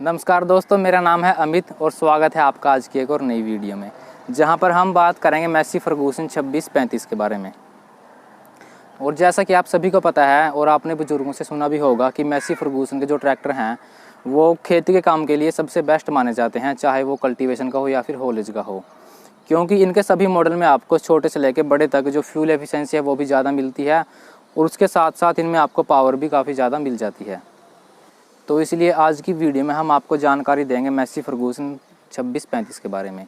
नमस्कार दोस्तों, मेरा नाम है अमित और स्वागत है आपका आज की एक और नई वीडियो में, जहां पर हम बात करेंगे मैसी फर्गूसन 2635 के बारे में। और जैसा कि आप सभी को पता है और आपने बुजुर्गों से सुना भी होगा कि मैसी फर्गूसन के जो ट्रैक्टर हैं वो खेती के काम के लिए सबसे बेस्ट माने जाते हैं, चाहे वो कल्टीवेशन का हो या फिर होलेज का हो, क्योंकि इनके सभी मॉडल में आपको छोटे से लेकर बड़े तक जो फ्यूल एफिशिएंसी है वो भी ज़्यादा मिलती है और उसके साथ साथ इनमें आपको पावर भी काफ़ी ज़्यादा मिल जाती है। तो इसलिए आज की वीडियो में हम आपको जानकारी देंगे मैसी फर्गूसन 2635 के बारे में।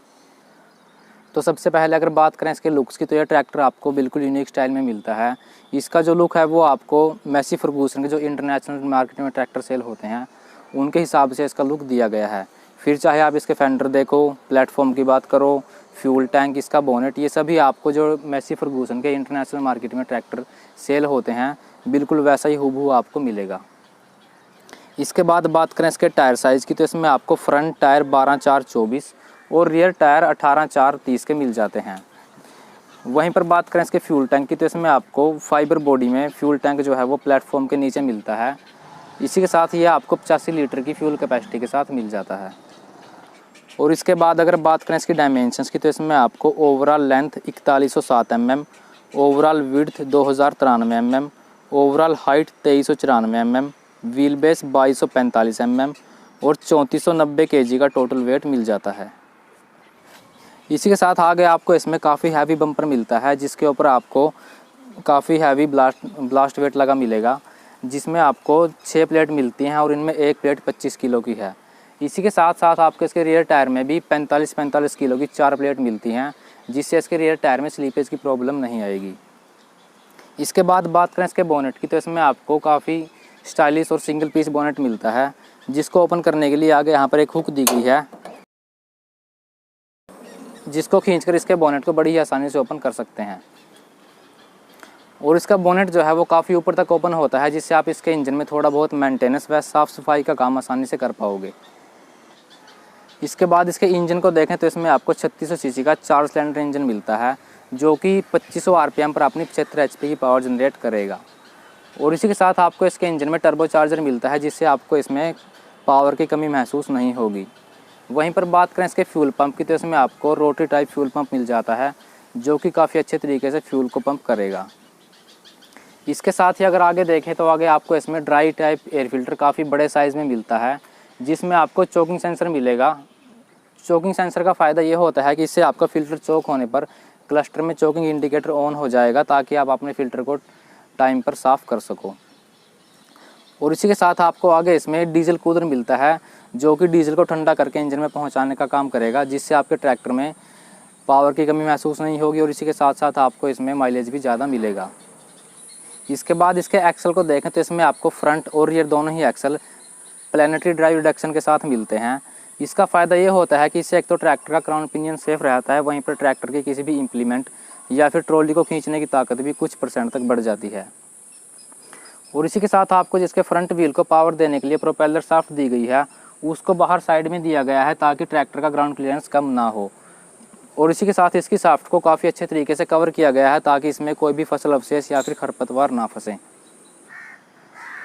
तो सबसे पहले अगर बात करें इसके लुक्स की, तो यह ट्रैक्टर आपको बिल्कुल यूनिक स्टाइल में मिलता है। इसका जो लुक है वो आपको मैसी फर्गूसन के जो इंटरनेशनल मार्केट में ट्रैक्टर सेल होते हैं उनके हिसाब से इसका लुक दिया गया है। फिर चाहे आप इसके फेंडर देखो, प्लेटफॉर्म की बात करो, फ्यूल टैंक, इसका बोनेट, ये सभी आपको जो मैसी फर्गूसन के इंटरनेशनल मार्केट में ट्रैक्टर सेल होते हैं बिल्कुल वैसा ही हूबहू आपको मिलेगा। इसके बाद बात करें इसके टायर साइज़ की, तो इसमें आपको फ्रंट टायर 12/4/24 और रियर टायर 18/4/30 के मिल जाते हैं। वहीं पर बात करें इसके फ्यूल टैंक की, तो इसमें आपको फाइबर बॉडी में फ्यूल टैंक जो है वो प्लेटफॉर्म के नीचे मिलता है। इसी के साथ ये आपको 85 लीटर की फ्यूल कैपेसिटी के साथ मिल जाता है। और इसके बाद अगर बात करें इसकी डायमेंशंस की, तो इसमें आपको overall length 4107 mm, overall width 2093 mm, overall height 2394 mm, wheel base 2245 mm और 3490 kg का टोटल वेट मिल जाता है। इसी के साथ आगे आपको इसमें काफ़ी हैवी बम्पर मिलता है, जिसके ऊपर आपको काफ़ी हैवी ब्लास्ट वेट लगा मिलेगा, जिसमें आपको 6 प्लेट मिलती हैं और इनमें एक प्लेट 25 किलो की है। इसी के साथ साथ आपको इसके रियर टायर में भी 45 किलो की 4 प्लेट मिलती हैं, जिससे इसके रियर टायर में स्लीपेज की प्रॉब्लम नहीं आएगी। इसके बाद बात करें इसके बोनेट की, तो इसमें आपको काफ़ी स्टाइलिश और सिंगल पीस बोनेट मिलता है, जिसको ओपन करने के लिए आगे यहाँ पर एक हुक दी गई है, जिसको खींचकर इसके बोनेट को बड़ी ही आसानी से ओपन कर सकते हैं। और इसका बोनेट जो है वो काफ़ी ऊपर तक ओपन होता है, जिससे आप इसके इंजन में थोड़ा बहुत मेंटेनेंस व साफ़ सफाई का काम आसानी से कर पाओगे। इसके बाद इसके इंजन को देखें तो इसमें आपको 3600 सीसी का 4 सिलेंडर इंजन मिलता है, जो कि 2500 आरपीएम पर अपनी 75 एचपी की पावर जनरेट करेगा। और इसी के साथ आपको इसके इंजन में टर्बो चार्जर मिलता है, जिससे आपको इसमें पावर की कमी महसूस नहीं होगी। वहीं पर बात करें इसके फ्यूल पंप की, तो इसमें आपको रोटरी टाइप फ्यूल पंप मिल जाता है, जो कि काफ़ी अच्छे तरीके से फ्यूल को पंप करेगा। इसके साथ ही अगर आगे देखें तो आगे आपको इसमें ड्राई टाइप एयर फिल्टर काफ़ी बड़े साइज़ में मिलता है, जिसमें आपको चोकिंग सेंसर मिलेगा। चोकिंग सेंसर का फ़ायदा ये होता है कि इससे आपका फ़िल्टर चोक होने पर क्लस्टर में चोकिंग इंडिकेटर ऑन हो जाएगा, ताकि आप अपने फ़िल्टर को टाइम पर साफ़ कर सको। और इसी के साथ आपको आगे इसमें डीजल कूलर मिलता है, जो कि डीजल को ठंडा करके इंजन में पहुंचाने का काम करेगा, जिससे आपके ट्रैक्टर में पावर की कमी महसूस नहीं होगी और इसी के साथ साथ आपको इसमें माइलेज भी ज़्यादा मिलेगा। इसके बाद इसके एक्सल को देखें तो इसमें आपको फ्रंट और रियर दोनों ही एक्सल प्लैनेटरी ड्राइव रिडक्शन के साथ मिलते हैं। इसका फ़ायदा ये होता है कि इससे एक तो ट्रैक्टर का क्राउन पिनियन सेफ रहता है, वहीं पर ट्रैक्टर की किसी भी इम्प्लीमेंट या फिर ट्रॉली को खींचने की ताकत भी कुछ % तक बढ़ जाती है। और इसी के साथ आपको जिसके फ्रंट व्हील को पावर देने के लिए प्रोपेलर शाफ्ट दी गई है, उसको बाहर साइड में दिया गया है, ताकि ट्रैक्टर का ग्राउंड क्लियरेंस कम ना हो। और इसी के साथ इसकी शाफ्ट को काफ़ी अच्छे तरीके से कवर किया गया है, ताकि इसमें कोई भी फसल अवशेष या फिर खरपतवार ना फंसे।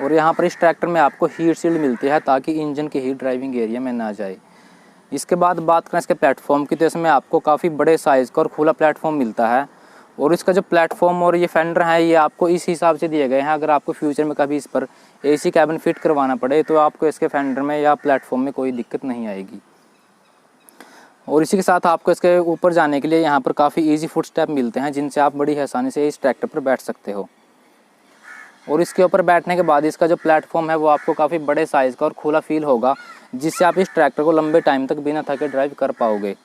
और यहाँ पर इस ट्रैक्टर में आपको हीट शील्ड मिलती है, ताकि इंजन की हीट ड्राइविंग एरिया में ना जाए। इसके बाद बात करें इसके प्लेटफॉर्म की, तो इसमें आपको काफ़ी बड़े साइज़ का और खुला प्लेटफॉर्म मिलता है। और इसका जो प्लेटफॉर्म और ये फेंडर है ये आपको इस हिसाब से दिए गए हैं, अगर आपको फ्यूचर में कभी इस पर एसी कैबिन फिट करवाना पड़े तो आपको इसके फेंडर में या प्लेटफॉर्म में कोई दिक्कत नहीं आएगी। और इसी के साथ आपको इसके ऊपर जाने के लिए यहाँ पर काफ़ी ईजी फुट स्टेप मिलते हैं, जिनसे आप बड़ी आसानी से इस ट्रैक्टर पर बैठ सकते हो। और इसके ऊपर बैठने के बाद इसका जो प्लेटफॉर्म है वो आपको काफ़ी बड़े साइज़ का और खुला फील होगा, जिससे आप इस ट्रैक्टर को लंबे टाइम तक बिना थके ड्राइव कर पाओगे।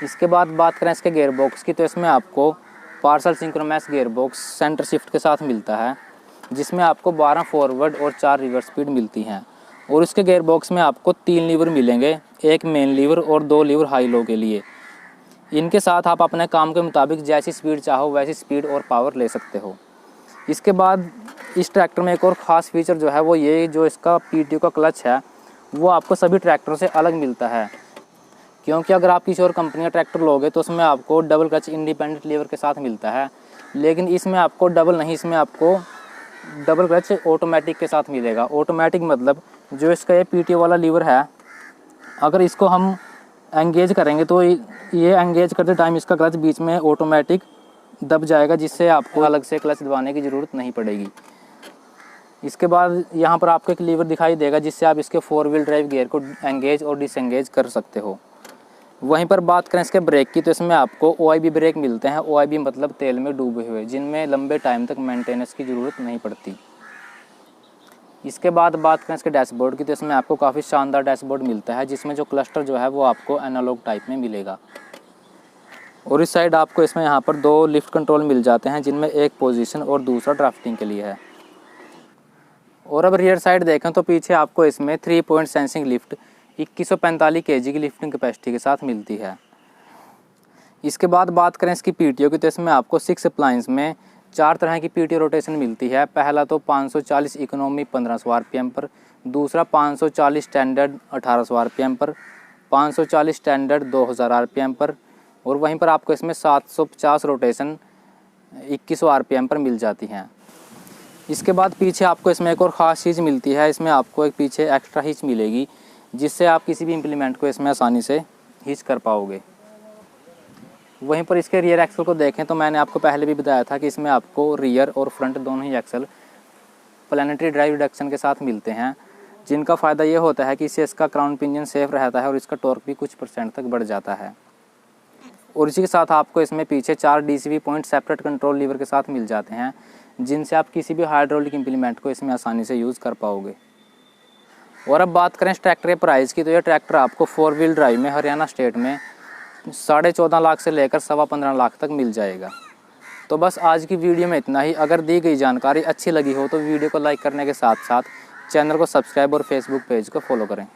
इसके बाद बात करें इसके गियर बॉक्स की, तो इसमें आपको parcel synchronous gear box centre shift के साथ मिलता है, जिसमें आपको 12 फॉरवर्ड और 4 रिवर्स स्पीड मिलती हैं। और इसके गियर बॉक्स में आपको 3 लीवर मिलेंगे, एक मेन लीवर और 2 लीवर हाई लो के लिए। इनके साथ आप अपने काम के मुताबिक जैसी स्पीड चाहो वैसी स्पीड और पावर ले सकते हो। इसके बाद इस ट्रैक्टर में एक और ख़ास फीचर जो है वो ये, जो इसका PTO का क्लच है वो आपको सभी ट्रैक्टरों से अलग मिलता है, क्योंकि अगर आप किसी और कंपनी का ट्रैक्टर लोगे तो उसमें आपको डबल क्लच इंडिपेंडेंट लीवर के साथ मिलता है, लेकिन इसमें आपको डबल नहीं, इसमें आपको डबल क्लच ऑटोमेटिक के साथ मिलेगा। ऑटोमेटिक मतलब जो इसका ये पीटीओ वाला लीवर है, अगर इसको हम एंगेज करेंगे तो ये एंगेज करते टाइम इसका क्लच बीच में ऑटोमेटिक दब जाएगा, जिससे आपको अलग से क्लच दबाने की ज़रूरत नहीं पड़ेगी। इसके बाद यहाँ पर आपको एक लीवर दिखाई देगा जिससे आप इसके 4 व्हील ड्राइव गियर को एंगेज और डिसएंगेज कर सकते हो। वहीं पर बात करें इसके ब्रेक की, तो इसमें आपको OIB ब्रेक मिलते हैं। OIB मतलब तेल में डूबे हुए, जिनमें लंबे टाइम तक मेंटेनेंस की ज़रूरत नहीं पड़ती। इसके बाद बात करें इसके डैशबोर्ड की, तो इसमें आपको काफ़ी शानदार डैशबोर्ड मिलता है, जिसमें जो क्लस्टर जो है वो आपको एनालॉग टाइप में मिलेगा। और इस साइड आपको इसमें यहाँ पर 2 लिफ्ट कंट्रोल मिल जाते हैं, जिनमें एक पोजीशन और दूसरा ड्राफ्टिंग के लिए है। और अब रियर साइड देखें तो पीछे आपको इसमें 3 पॉइंट सेंसिंग लिफ्ट 2145 kg की लिफ्टिंग कैपेसिटी के साथ मिलती है। इसके बाद बात करें इसकी पीटीओ की, तो इसमें आपको 6 अप्लायंस में 4 तरह की पीटीओ रोटेशन मिलती है। पहला तो 540 इकोनॉमी 1500 RPM पर, दूसरा 540 स्टैंडर्ड 1800 RPM पर, 540 स्टैंडर्ड 2000 RPM पर, और वहीं पर आपको इसमें 750 रोटेशन 2100 RPM पर मिल जाती हैं। इसके बाद पीछे आपको इसमें एक और ख़ास चीज़ मिलती है, इसमें आपको एक पीछे एक्स्ट्रा हिच मिलेगी, जिससे आप किसी भी इम्प्लीमेंट को इसमें आसानी से हिच कर पाओगे। वहीं पर इसके रियर एक्सल को देखें तो मैंने आपको पहले भी बताया था कि इसमें आपको रियर और फ्रंट दोनों ही एक्सल प्लैनेटरी ड्राइव रिडक्शन के साथ मिलते हैं, जिनका फ़ायदा ये होता है कि इससे इसका क्राउन पिनियन सेफ रहता है और इसका टॉर्क भी कुछ % तक बढ़ जाता है। और इसी के साथ आपको इसमें पीछे 4 DCV point separate control lever के साथ मिल जाते हैं, जिनसे आप किसी भी हाइड्रोलिक इम्प्लीमेंट को इसमें आसानी से यूज़ कर पाओगे। और अब बात करें इस ट्रैक्टर के प्राइस की, तो यह ट्रैक्टर आपको 4 व्हील ड्राइव में हरियाणा स्टेट में 14.5 लाख से लेकर 15.25 लाख तक मिल जाएगा। तो बस आज की वीडियो में इतना ही। अगर दी गई जानकारी अच्छी लगी हो तो वीडियो को लाइक करने के साथ साथ चैनल को सब्सक्राइब और फेसबुक पेज को फॉलो करें।